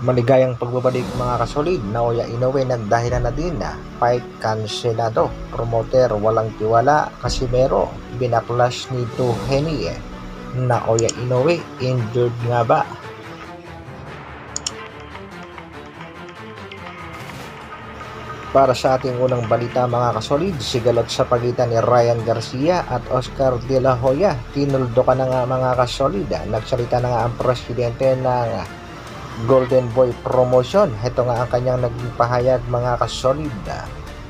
Maligayang pagbabalik mga kasolid. Naoya Inoue nagdahilan na din na fight kanselado. Promoter walang tiwala. Casimero binaklas ni Doheny. Naoya Inoue injured nga ba? Para sa ating unang balita mga kasolid, sigalot sa pagitan ni Ryan Garcia at Oscar De La Hoya. Tinuldo ka na nga mga kasolid. Nagsalita na nga ang presidente ng Golden Boy Promotion. Ito nga ang kanyang naging pahayag mga kasolid.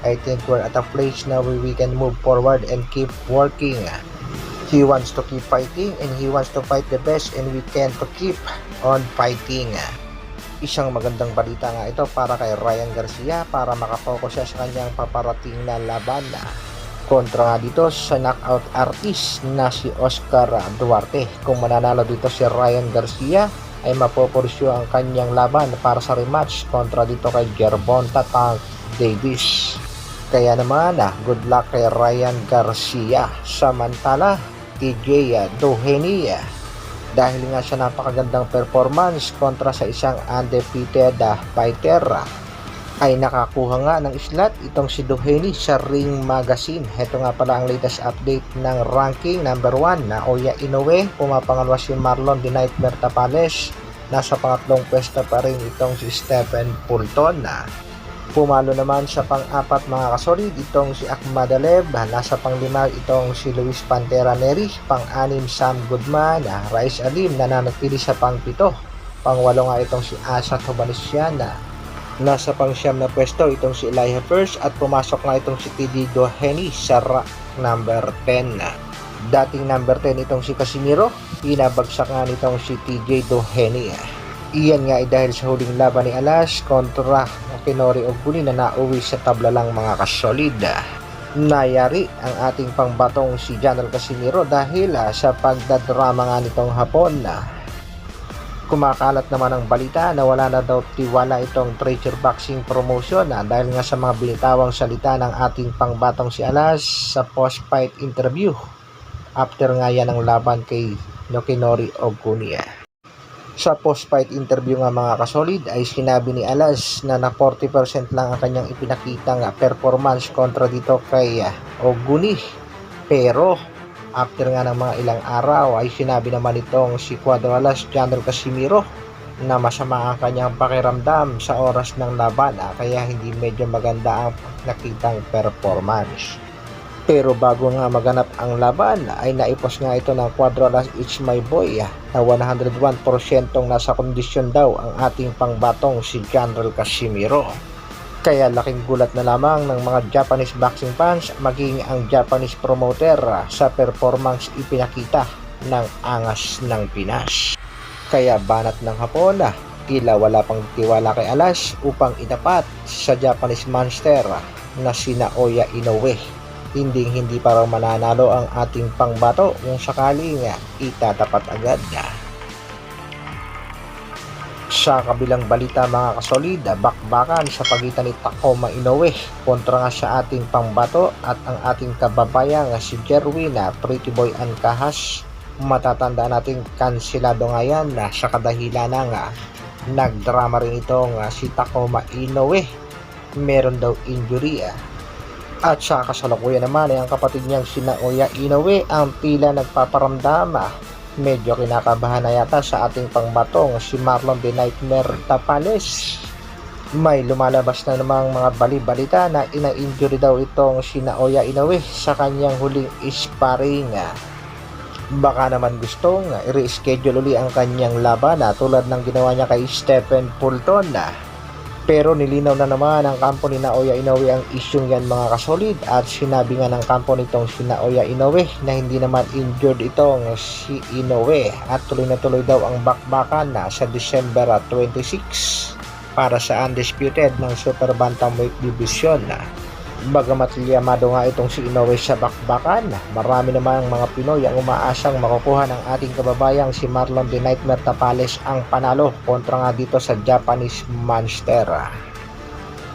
I think we're at a place now where we can move forward and keep working. He wants to keep fighting and he wants to fight the best and we can to keep on fighting. Isang magandang balita nga ito para kay Ryan Garcia para makapokus siya sa kanyang paparating na laban kontra nga dito sa knockout artist na si Oscar Duarte. Kung mananalo dito si Ryan Garcia ay mapopursyo ang kanyang laban para sa rematch kontra dito kay Gervonta Tank Davis. Kaya naman good luck kay Ryan Garcia. Samantala TJ Doheny, dahil nga sa napakagandang performance kontra sa isang undefeated fighter, ay nakakuha nga ng slot itong si Doheny sa Ring Magazine. Ito nga pala ang latest update ng ranking. Number 1 Naoya Inoue, pumapangalawa si Marlon The Nightmare Tapales, nasa pangatlong pwesto pa rin itong si Stephen Fulton. Pumalo naman sa pang-apat mga kasolid itong si Akhmadaliev, nasa pang-5 itong si Luis Pantera Neri, pang-6 Sam Goodman, Raiz Alim nananatili sa pang-7, pang-8 nga itong si Asa Tobanesian, nasa pang-9 na pwesto itong si Elijah First at pumasok nga itong si TJ Doheny sa number 10. Dating number 10 itong si Casimero, pinabagsak nga nitong si TJ Doheny. Iyan nga ay dahil sa huling laban ni Alas kontra Nokinori Oguni na nauwi sa tabla lang mga kasolid. Nayari ang ating pangbatong si General Casimero dahil sa pagdadrama nga nitong hapon. Kumakalat naman ang balita na wala na daw tiwala itong Treasure Boxing Promotion dahil nga sa mga binitawang salita ng ating pangbatong si Alas sa post-fight interview after nga yan ang laban kay Nokinori Oguni. Sa post-fight interview nga mga kasolid ay sinabi ni Alas na 40% lang ang kanyang ipinakitang performance kontra dito kay Oguni. Pero after nga ng mga ilang araw ay sinabi naman itong si Cuadro Alas General Casimero na masama ang kanyang pakiramdam sa oras ng laban kaya hindi medyo maganda ang nakitang performance. Pero bago nga maganap ang laban ay naipos nga ito ng Cuadro Alas It's My Boy na 101% nasa kondisyon daw ang ating pangbatong si General Casimero. Kaya laking gulat na lamang ng mga Japanese boxing fans maging ang Japanese promoter sa performance ipinakita ng angas ng Pinas. Kaya banat ng hapon tila wala pang tiwala kay Alas upang itapat sa Japanese monster na si Naoya Inoue. Hindi para mananalo ang ating pangbato kung sakaling itatapat agad. Sa kabilang balita mga kasolid, bakbakan sa pagitan ni Takuma Inoue kontra nga sa ating pangbato at ang ating kababayang si Jerwin Pretty Boy Ancahas. Matatanda natin kansilado nga yan sa kadahilan nga nagdrama rin itong si Takuma Inoue. Meron daw injury at sa kasalukuyan naman ay ang kapatid niyang si Naoya Inoue ang tila nagpaparamdam. Medyo kinakabahan na yata sa ating pangbatong si Marlon The Nightmare Tapales. May lumalabas na namang mga balibalita na ina-injury daw itong si Naoya Inoue sa kanyang huling sparring. Baka naman gustong i-reschedule uli ang kanyang laban tulad ng ginawa niya kay Stephen Fulton. Pero nilinaw na naman ng kampo ni Naoya Inoue ang isyong yan mga kasolid at sinabi nga ng kampo nitong si Naoya Inoue na hindi naman injured itong si Inoue at tuloy na tuloy daw ang bakbakan sa December 26 para sa undisputed ng Super Bantamweight Division. Bagamat liyamado nga itong si Inoue sa bakbakan, marami namang mga Pinoy ang umaasang makukuha ng ating kababayang si Marlon The Nightmare Tapales ang panalo kontra nga dito sa Japanese Monster.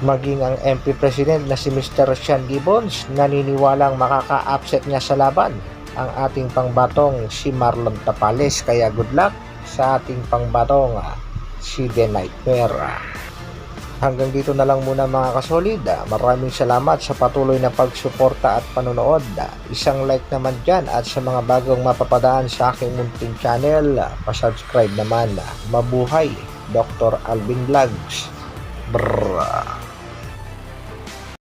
Maging ang MP President na si Mr. Sean Gibbons naniniwalang makaka-upset niya sa laban ang ating pangbatong si Marlon Tapales, kaya good luck sa ating pangbatong si The Nightmare. Hanggang dito na lang muna mga kasolid. Maraming salamat sa patuloy na pagsuporta at panonood. Isang like naman dyan, at sa mga bagong mapapadaan sa aking munting channel, pasubscribe naman. Mabuhay, Dr. Alvin Vlogs. Brrr.